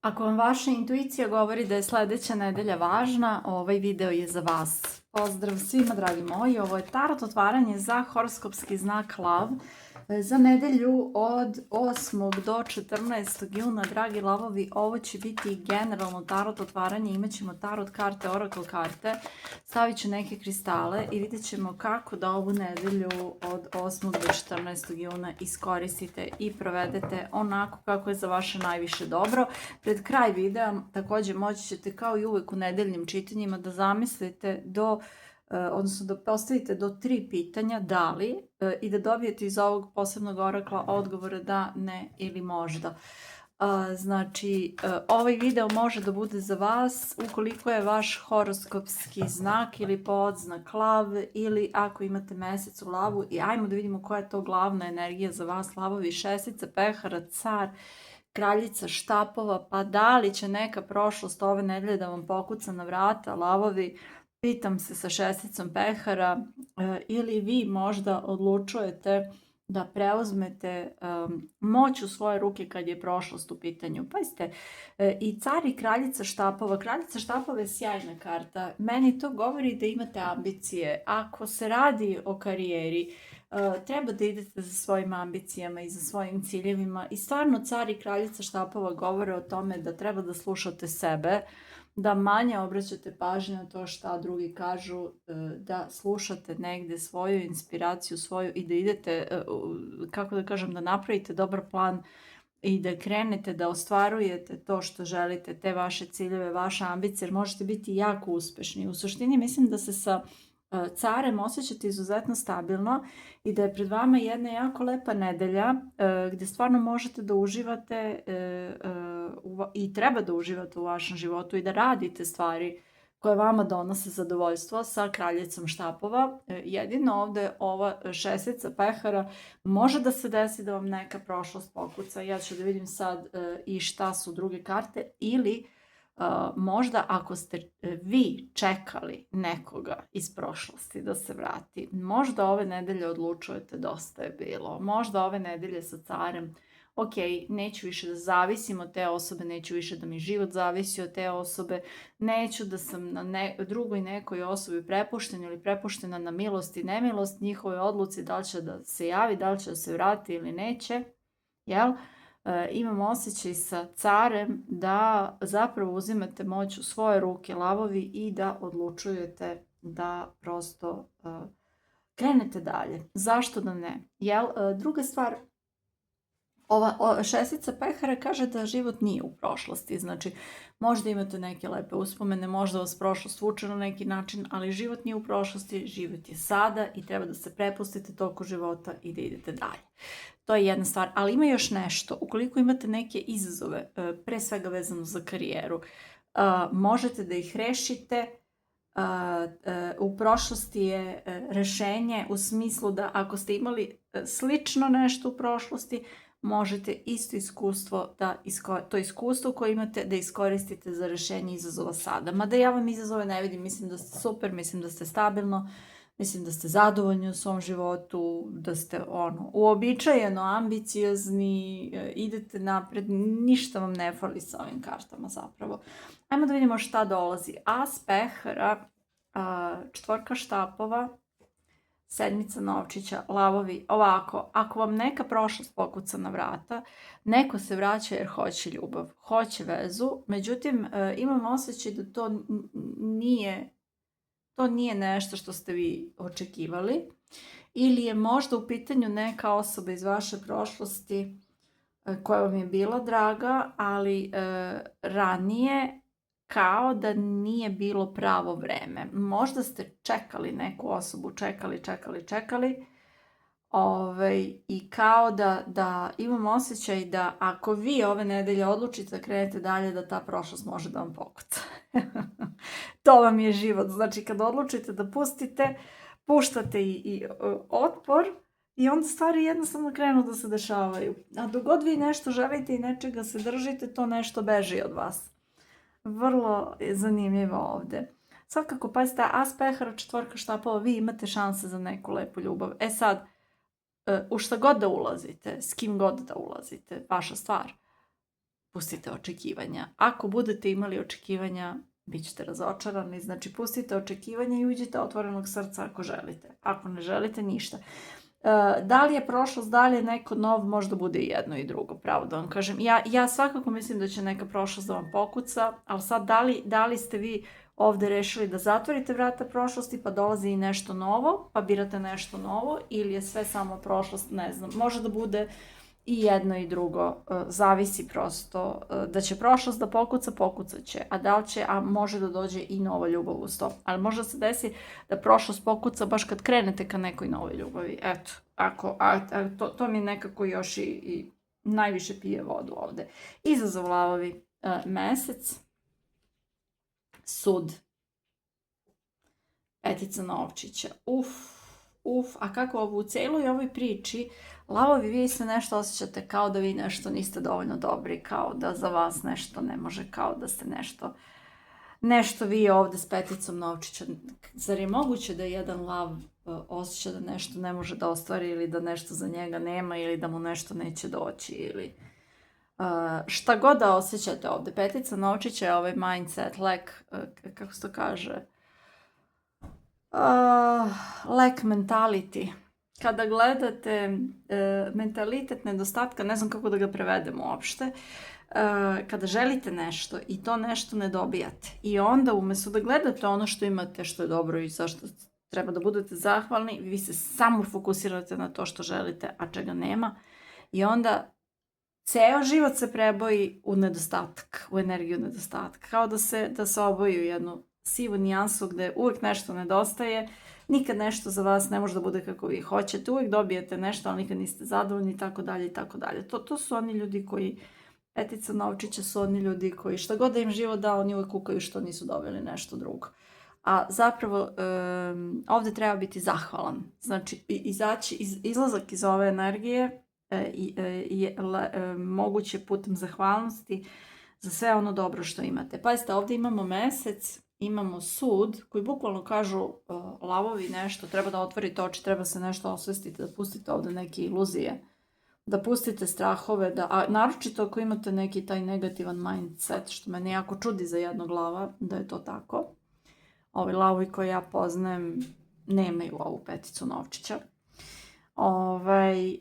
Ako vam vaša intuicija govori da je sledeća nedelja važna, ovaj video je za vas. Pozdrav svima, dragi moji. Ovo je tarot otvaranje za horoskopski znak Lav za nedelju od 8. do 14. juna. Dragi lavovi, ovo će biti generalno tarot otvaranje. Imaćemo tarot karte, oracle karte. Stavit ću neke kristale i vidjet ćemo kako da ovu nedelju od 8. do 14. juna iskoristite i provedete onako kako je za vaše najviše dobro. Pred kraj videa također moći ćete kao i uvek u nedeljnim čitanjima da zamislite odnosno da postavite do 3 pitanja da li i da dobijete iz ovog posebnog orakla odgovore da, ne ili možda. Znači, ovaj video može da bude za vas ukoliko je vaš horoskopski znak ili podznak Lav ili ako imate mesec u Lavu. I ajmo da vidimo koja je to glavna energija za vas, Lavovi. Šestica pehara, car, kraljica štapova. Pa da li će neka prošlost ove nedelje da vam pokuca na vrata, Lavovi? Pitam se sa šesticom pehara. Ili vi možda odlučujete da preuzmete moć u svoje ruke kad je prošlost u pitanju. Pazite, i car i kraljica štapova. Kraljica štapova je sjajna karta. Meni to govori da imate ambicije. Ako se radi o karijeri, treba da idete za svojim ambicijama i za svojim ciljevima. I stvarno car i kraljica štapova govore o tome da treba da slušate sebe, da manje obraćate pažnju na to šta drugi kažu, da slušate negde svoju inspiraciju, svoju i da idete, kako da kažem, da napravite dobar plan i da krenete da ostvarujete to što želite, te vaše ciljeve, vaše ambicije, jer možete biti jako uspešni. U suštini mislim da se sa carem osjećate izuzetno stabilno i da je pred vama jedna jako lepa nedelja gde stvarno možete da uživate i treba da uživate u vašem životu i da radite stvari koje vama donose zadovoljstvo sa kraljicom štapova. Jedino ovde ova šestica pehara može da se desi da vam neka prošlost pokuca. Ja ću da vidim sad i šta su druge karte ili možda ako ste vi čekali nekoga iz prošlosti da se vrati, možda ove nedelje odlučujete dosta je bilo, možda ove nedelje sa carem, ok, neću više da zavisim od te osobe, neću više da mi život zavisi od te osobe, neću da sam na drugoj nekoj osobi prepuštena ili prepuštena na milost i nemilost njihove odluci da li će da se javi, da li će da se vrati ili neće, jel? Imam osjećaj sa carem da zapravo uzimate moć u svoje ruke, Lavovi, i da odlučujete da prosto krenete dalje. Zašto da ne? Jel? Druga stvar, ova šestica pehara kaže da život nije u prošlosti, znači možda imate neke lepe uspomene, možda vas prošlost vuče na neki način, ali život nije u prošlosti, život je sada i treba da se prepustite toku života i da idete dalje. To je jedna stvar, ali ima još nešto. Ukoliko imate neke izazove, pre svega vezano za karijeru, možete da ih rešite. U prošlosti je rešenje u smislu da ako ste imali slično nešto u prošlosti, možete isto iskustvo, to iskustvo koje imate da iskoristite za rešenje izazova sada. Mada ja vam izazove ne vidim, mislim da ste super, mislim da ste stabilno, mislim da ste zadovoljni u svom životu, da ste uobičajeno ambiciozni, idete napred, ništa vam ne fali sa ovim kartama zapravo. Ajmo da vidimo šta dolazi. As pehara, četvorka štapova, sedmica novčića, Lavovi. Ovako, ako vam neka prošlost pokuca na vrata, neko se vraća jer hoće ljubav, hoće vezu, međutim imam osjećaj da to nije nešto što ste vi očekivali ili je možda u pitanju neka osoba iz vaše prošlosti koja vam je bila draga, ali ranije kao da nije bilo pravo vreme. Možda ste čekali neku osobu, čekali i kao da imam osjećaj da ako vi ove nedelje odlučite da krenete dalje, da ta prošlost može da vam pokuca. To vam je život. Znači kad odlučite da pustite, puštate i otpor i onda stvari jednostavno krenu da se dešavaju. A dok god vi nešto želite i nečega se držite, to nešto beži od vas. Vrlo je zanimljivo ovde. Svakako, pazite, as pehara, četvorka štapova, vi imate šanse za neku lepu ljubav. E sad, u šta god da ulazite, s kim god da ulazite, vaša stvar. pustite očekivanja. Ako budete imali očekivanja, bit ćete razočarani, znači pustite očekivanja i uđite otvorenog srca ako želite. Ako ne želite, ništa. Da li je prošlost, da li je neko nov, možda bude i jedno i drugo, pravo da vam kažem. Ja svakako mislim da će neka prošlost da vam pokuca, ali sad da li ste vi ovde rešili da zatvorite vrata prošlosti pa dolazi i nešto novo, pa birate nešto novo, ili je sve samo prošlost, ne znam. Može da bude i jedno i drugo, zavisi prosto, da će prošlost da pokucat će, a da li će, a može da dođe i nova ljubav uz to. Ali možda se desi da prošlost pokuca baš kad krenete ka nekoj novoj ljubavi. Eto, to mi nekako još i najviše pije vodu ovde. Izazov lavovi, mesec, sud, petica novčića, a kako ovo u celoj ovoj priči, lavovi, vi se nešto osjećate kao da vi nešto niste dovoljno dobri, kao da za vas nešto ne može, kao da ste nešto vi ovde s peticom novčića. Zar je moguće da jedan lav osjeća da nešto ne može da ostvari ili da nešto za njega nema ili da mu nešto neće doći ili šta god da osjećate ovde. Petica novčića je ovaj mindset, kako se to kaže, lack mentality. Kada gledate mentalitet nedostatka, ne znam kako da ga prevedem uopšte, kada želite nešto i to nešto ne dobijate i onda umjesto da gledate ono što imate, što je dobro i zašto treba da budete zahvalni, vi se samo fokusirate na to što želite, a čega nema, i onda ceo život se preboji u nedostatak, u energiju nedostatka, kao da se oboji u jednu sivu nijansu gde uvijek nešto nedostaje, nikad nešto za vas ne može da bude kako vi hoćete, uvijek dobijete nešto, ali nikad niste zadovoljni i tako dalje i tako dalje. To su oni ljudi koji, petica novčića su oni ljudi koji šta god da im život da, oni uvijek kukaju što nisu dobili nešto drugo. A zapravo ovde treba biti zahvalan. Znači izlazak iz ove energije je moguće putem zahvalnosti za sve ono dobro što imate. Pazite, ovde imamo mesec, imamo sud, koji bukvalno kažu lavovi nešto, treba da otvorite oči, treba se nešto osvestiti, da pustite ovde neke iluzije, da pustite strahove, a naročito ako imate neki taj negativan mindset, što mene jako čudi za jednog lava, da je to tako. Ovi lavovi koje ja poznajem nemaju ovu peticu novčića.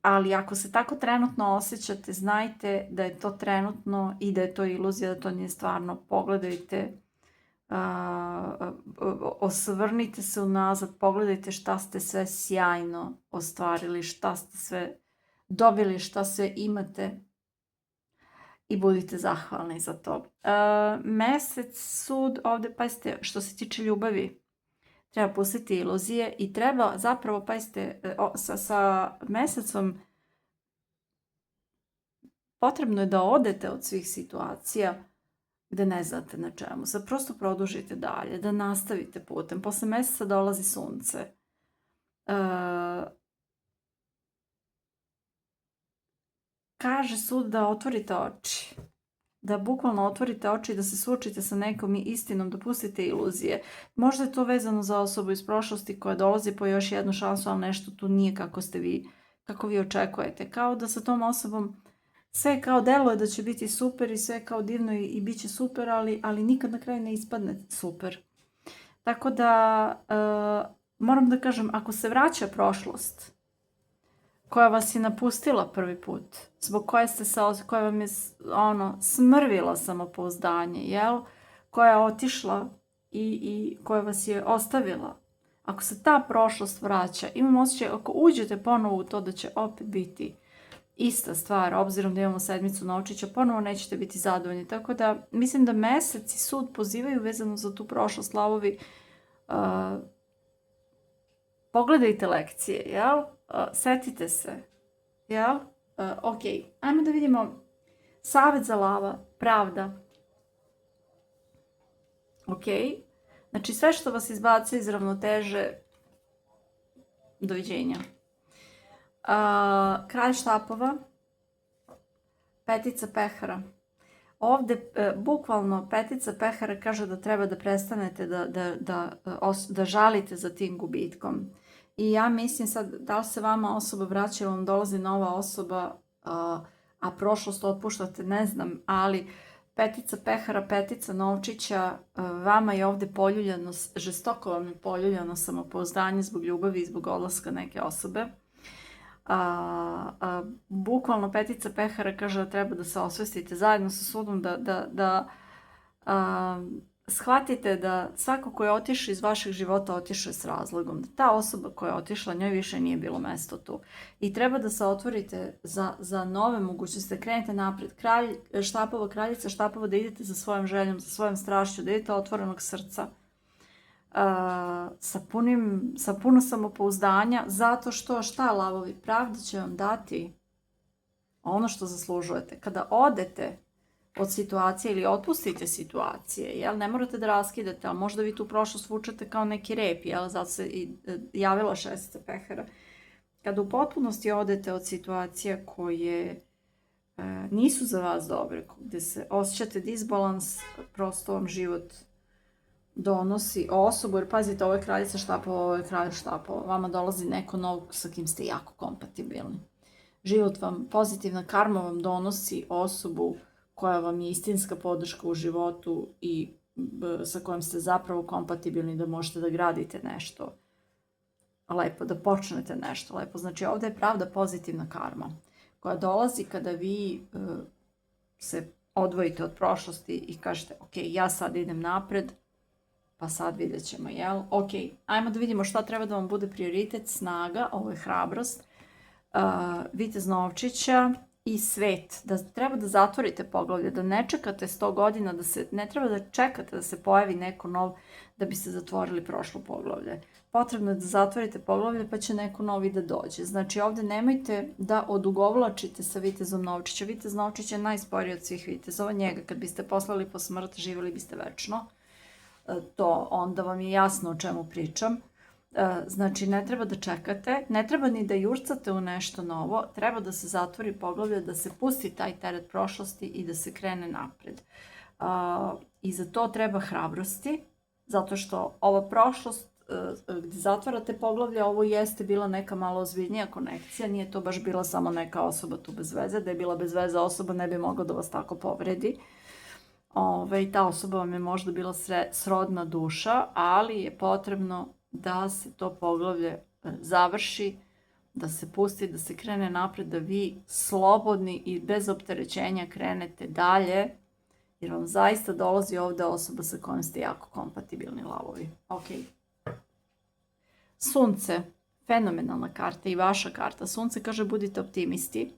Ali ako se tako trenutno osjećate, znajte da je to trenutno i da je to iluzija, da to nije stvarno. Pogledajte, osvrnite se unazad, pogledajte šta ste sve sjajno ostvarili, šta ste sve dobili, šta sve imate i budite zahvalni za to. Mesec, sud, ovde, pazite, što se tiče ljubavi, treba pustiti iluzije i treba zapravo, pazite, sa mesecom potrebno je da odete od svih situacija gde ne znate na čemu. Sad prosto produžite dalje, da nastavite putem. Posle meseca dolazi sunce. Kaže sud da otvorite oči. Da bukvalno otvorite oči i da se suočite sa nekom istinom, da pustite iluzije. Možda je to vezano za osobu iz prošlosti koja dolazi po još jednu šansu, ali nešto tu nije kako vi očekujete. Kao da sa tom osobom sve kao deluje da će biti super i sve kao divno i bit će super, ali nikad na kraju ne ispadne super. Tako da moram da kažem, ako se vraća prošlost koja vas je napustila prvi put, zbog koja vam je smrvila samopouzdanje, jel? Koja je otišla i koja vas je ostavila. Ako se ta prošlost vraća, imam osjećaj, ako uđete ponovo u to da će opet biti ista stvar, obzirom da imamo sedmicu novčića, ponovo nećete biti zadovoljni. Tako da mislim da mesec i sud pozivaju vezano za tu prošlost, lavovi. Pogledajte lekcije, jel? Setite se, jel? Ok, ajmo da vidimo savjet za lava, pravda. Ok, znači sve što vas izbaca iz ravnoteže, doviđenja. Kralj štapova, petica pehara. Ovde bukvalno petica pehara kaže da treba da prestanete da žalite za tim gubitkom. I ja mislim sad, da li se vama osoba vraća ili vam dolazi nova osoba, a prošlost otpuštate, ne znam, ali petica pehara, petica novčića, vama je ovde poljuljano, žestoko vam je poljuljano samopouzdanje zbog ljubavi i zbog odlaska neke osobe. Bukvalno petica pehara kaže da treba da se osvestite zajedno sa sudom, da shvatite da svako ko je otišao iz vašeg života otišao je s razlogom. Da ta osoba koja je otišla, njoj više nije bilo mesto tu. I treba da se otvorite za nove mogućnosti, da krenete napred. Kralj štapova, kraljica štapova, da idete za svojom željom, za svojom strašću, da idete otvorenog srca. Sa puno samopouzdanja, zato što šta, lavovi, pravda će vam dati ono što zaslužujete. Kada odete od situacije ili otpustite situacije, jel, ne morate da raskidate, ali možda vi tu prošlost vučete kao neki rep, jel, zato se i javila šestica pehara. Kada u potpunosti odete od situacija koje nisu za vas dobre, gde se osjećate disbalans, prosto vam život donosi osobu, jer pazite, ovo je kraljica štapova, ovo je kralj štapova, vama dolazi neko novo sa kim ste jako kompatibilni. Život vam, pozitivna karma vam donosi osobu koja vam je istinska podrška u životu i sa kojom ste zapravo kompatibilni da možete da gradite nešto lepo, da počnete nešto lepo. Znači ovdje je pravda pozitivna karma koja dolazi kada vi se odvojite od prošlosti i kažete ok, ja sad idem napred, pa sad vidjet ćemo, jel? Ok, ajmo da vidimo šta treba da vam bude prioritet, snaga, ovo je hrabrost, vitez novčića i svet. Da treba da zatvorite poglavlje, da ne čekate 100 godina, ne treba da čekate da se pojavi neko nov da biste zatvorili prošlo poglavlje. Potrebno je da zatvorite poglavlje pa će neko novi da dođe. Znači ovdje nemojte da odugovlačite sa vitezom novčića. Vitez novčića je najsporiji od svih vitezova. Njega kad biste poslali po smrt, živjeli biste večno. To onda vam je jasno o čemu pričam. Znači ne treba da čekate, ne treba ni da jurcate u nešto novo, treba da se zatvori poglavlje, da se pusti taj teret prošlosti i da se krene napred. I za to treba hrabrosti, zato što ova prošlost gdje zatvarate poglavlje, ovo jeste bila neka malo ozbiljnija konekcija, nije to baš bila samo neka osoba tu bez veze, da je bila bez veze osoba ne bi mogla da vas tako povredi. Ta osoba vam je možda bila srodna duša, ali je potrebno da se to poglavlje završi, da se pusti, da se krene napred, da vi slobodni i bez opterećenja krenete dalje, jer vam zaista dolazi ovdje osoba sa kojom ste jako kompatibilni, lavovi. Ok. Sunce, fenomenalna karta i vaša karta. Sunce kaže budite optimisti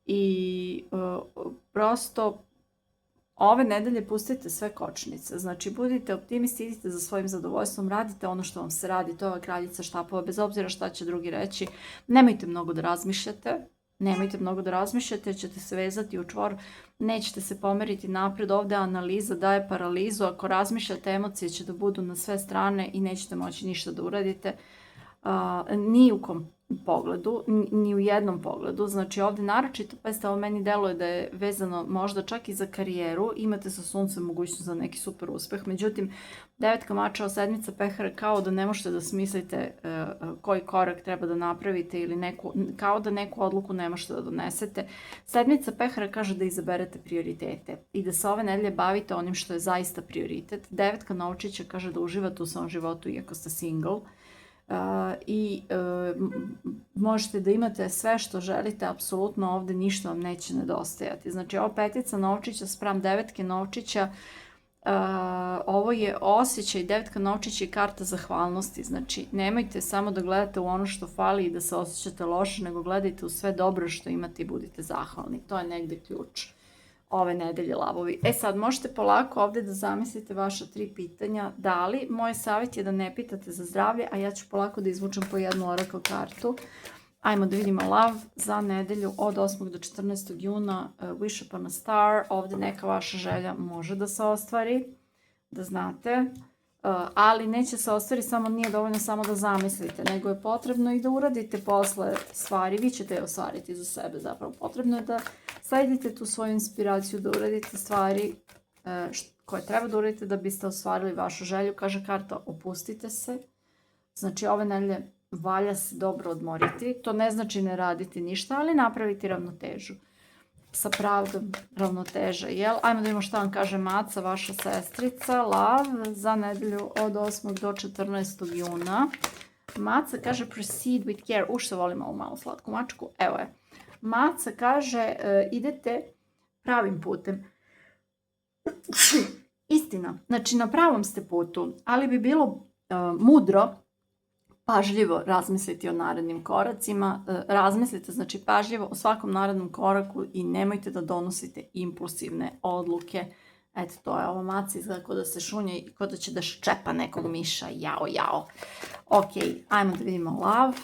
i prosto ove nedelje pustite sve kočnice, znači budite optimisti, idite za svojim zadovoljstvom, radite ono što vam se radi, to je ova kraljica štapova, bez obzira šta će drugi reći, nemojte mnogo da razmišljate, jer ćete se vezati u čvor, nećete se pomeriti napred, ovdje analiza daje paralizu, ako razmišljate emocije će da budu na sve strane i nećete moći ništa da uradite, ni u kom pogledu, ni u jednom pogledu, znači ovdje naročito, pa ovo meni deluje da je vezano možda čak i za karijeru, imate sa suncem mogućnost za neki super uspeh, međutim devetka mačeva, sedmica pehara, kao da ne možete da smislite koji korak treba da napravite ili kao da neku odluku ne možete da donesete. Sedmica pehara kaže da izaberete prioritete i da se ove nedelje bavite onim što je zaista prioritet. Devetka novčića kaže da uživate u svom životu iako ste single, i možete da imate sve što želite, apsolutno ovdje ništa vam neće nedostajati. Znači ovo petica novčića spram devetke novčića, ovo je osjećaj, devetka novčića i karta zahvalnosti, znači nemojte samo da gledate u ono što fali i da se osjećate loše, nego gledajte u sve dobro što imate i budite zahvalni. To je negdje ključ ove nedelje, lavovi. Sad možete polako ovdje da zamislite vaša 3 pitanja. Da li, moj savjet je da ne pitate za zdravlje, a ja ću polako da izvučem po jednu oracle kartu. Ajmo da vidimo lav za nedelju od 8. do 14. juna. Wish upon a star. Ovdje neka vaša želja može da se ostvari, da znate. Ali neće se ostvari, samo nije dovoljno samo da zamislite, nego je potrebno i da uradite posle stvari. Vi ćete je ostvariti za sebe zapravo. Potrebno je da sledite tu svoju inspiraciju, da uradite stvari koje treba da uradite da biste ostvarili vašu želju. Kaže karta, opustite se. Znači ove nedelje valja se dobro odmoriti. To ne znači ne raditi ništa, ali napraviti ravnotežu. sa pravdom, ravnoteža, jel? Ajmo da vidimo šta vam kaže Maca, vaša sestrica, love, za nedelju od 8. do 14. juna. Maca kaže proceed with care. Što volim ovu malu slatku mačku? Evo je. Maca kaže idete pravim putem. Istina, znači na pravom ste putu, ali bi bilo mudro pažljivo razmisliti o narednim koracima. Razmislite znači pažljivo o svakom narednom koraku i nemojte da donosite impulsivne odluke. Eto, to je ovo Maca, izgleda kao da se šunje i kao da će da ščepa nekog miša. Jao, jao. Ok, ajmo da vidimo love.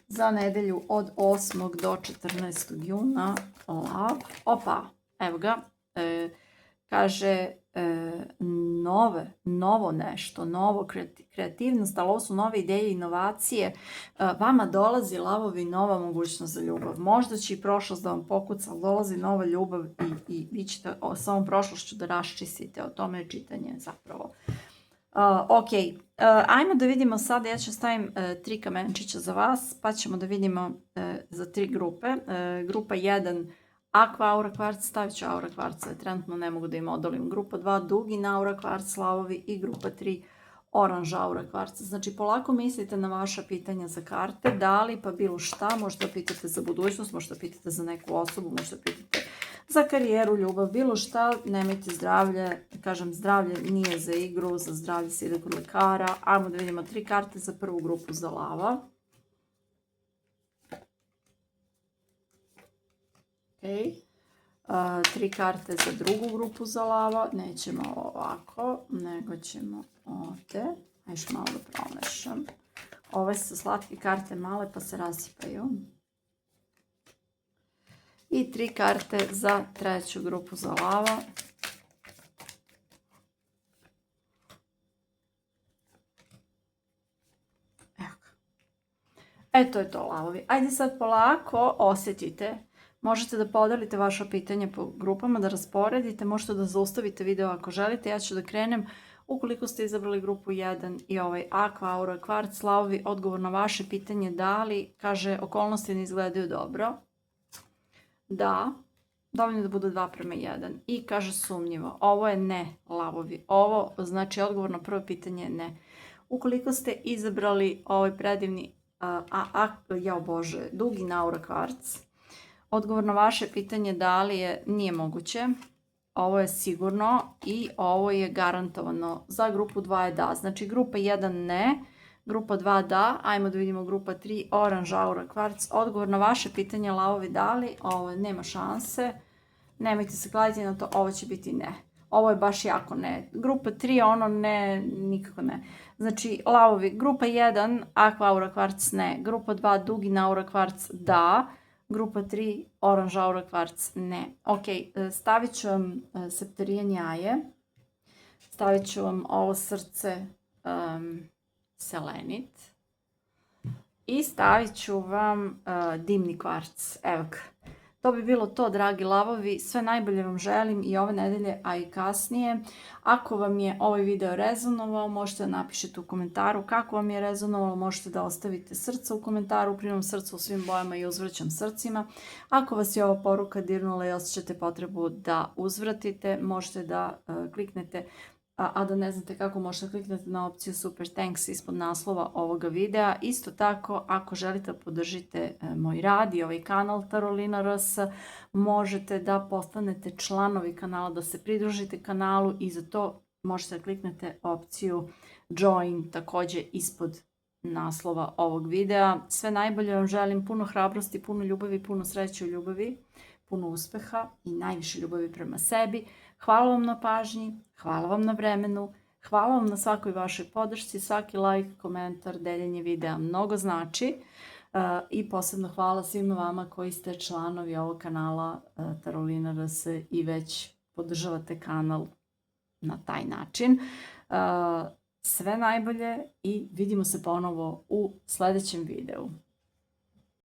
Za nedelju od 8. do 14. juna. Love. Opa, evo ga. Kaže novo nešto, novo kreativnost, ali ovo su nove ideje, inovacije. Vama dolazi lavovi nova mogućnost za ljubav. Možda će i prošlost da vam pokuca, ali dolazi nova ljubav i vi ćete sa ovom prošlošću da raščistite. O tome je čitanje zapravo. Ok, ajmo da vidimo sada, ja ću stavim 3 kamenčića za vas, pa ćemo da vidimo za 3 grupe. Grupa 1, Aqua Aura Kvarc, stavit ću Aura Kvarca, trenutno ne mogu da im odolim. Grupa 2, Dugin Aura Kvarc, lavovi, i grupa 3, Oranž Aura Kvarca. Znači, polako mislite na vaša pitanja za karte, da li pa bilo šta, možda pitate za budućnost, možda pitate za neku osobu, možda pitate za karijeru, ljubav, bilo šta, nemojte zdravlje, kažem zdravlje nije za igru, za zdravlje se ide kod lekara. Ajmo da vidimo 3 karte za prvu grupu za lava. Ok, 3 karte za drugu grupu za lava, nećemo ovako, nego ćemo ovdje, još malo da promešam. Ove su slatke karte male pa se rasipaju. I 3 karte za treću grupu za lava. Evo ga. Eto je to lavovi. Ajde sad polako osjetite. Možete da podelite vaša pitanja po grupama, da rasporedite, možete da zaustavite video ako želite. Ja ću da krenem. Ukoliko ste izabrali grupu 1 i ovaj Aqua Aura Kvarc, lavovi, odgovor na vaše pitanje da li, kaže, okolnosti ne izgledaju dobro. Da, dovoljno da bude 2:1. I kaže sumnjivo. Ovo je ne, lavovi. Ovo znači odgovor na prvo pitanje je ne. Ukoliko ste izabrali ovaj predivni, Dugin Aura Kvarc, odgovor na vaše pitanje da li je, nije moguće. Ovo je sigurno i ovo je garantovano. Za grupu 2 je da. Znači grupa 1 ne, grupa 2 da. Ajmo da vidimo grupa 3, Oranž Aura Kvarc. Odgovor na vaše pitanje, lavovi, da li? Ovo nema šanse. Nemojte se kladiti na to, ovo će biti ne. Ovo je baš jako ne. Grupa 3 ono ne, nikako ne. Znači lavovi, grupa 1, Aqua Aura Kvarc ne. Grupa 2, Dugin Aura Kvarc da. Grupa 3, Oranž Aura Kvarc ne. Ok, stavit ću vam septerijan jaje. Stavit ću vam ovo srce selenit. I stavit ću vam dimni kvarc. Evo ga. To bi bilo to, dragi lavovi. Sve najbolje vam želim i ove nedelje, a i kasnije. Ako vam je ovaj video rezonovao, možete da napišete u komentaru kako vam je rezonovalo. Možete da ostavite srce u komentaru, primam srce u svim bojama i uzvraćam srcima. Ako vas je ova poruka dirnula i osjećate potrebu da uzvratite, možete da kliknete, a da ne znate kako, možete kliknete na opciju Super Thanks ispod naslova ovoga videa. Isto tako, ako želite da podržite moj rad i ovaj kanal Tarolina RS, možete da postanete članovi kanala, da se pridružite kanalu i za to možete da kliknete opciju Join također ispod naslova ovog videa. Sve najbolje vam želim, puno hrabrosti, puno ljubavi, puno sreće u ljubavi, puno uspeha i najviše ljubavi prema sebi. Hvala vam na pažnji, hvala vam na vremenu, hvala vam na svakoj vašoj podršci, svaki like, komentar, deljenje videa mnogo znači. I posebno hvala svima vama koji ste članovi ovog kanala Tarolina RS i već podržavate kanal na taj način. Sve najbolje i vidimo se ponovo u sljedećem videu.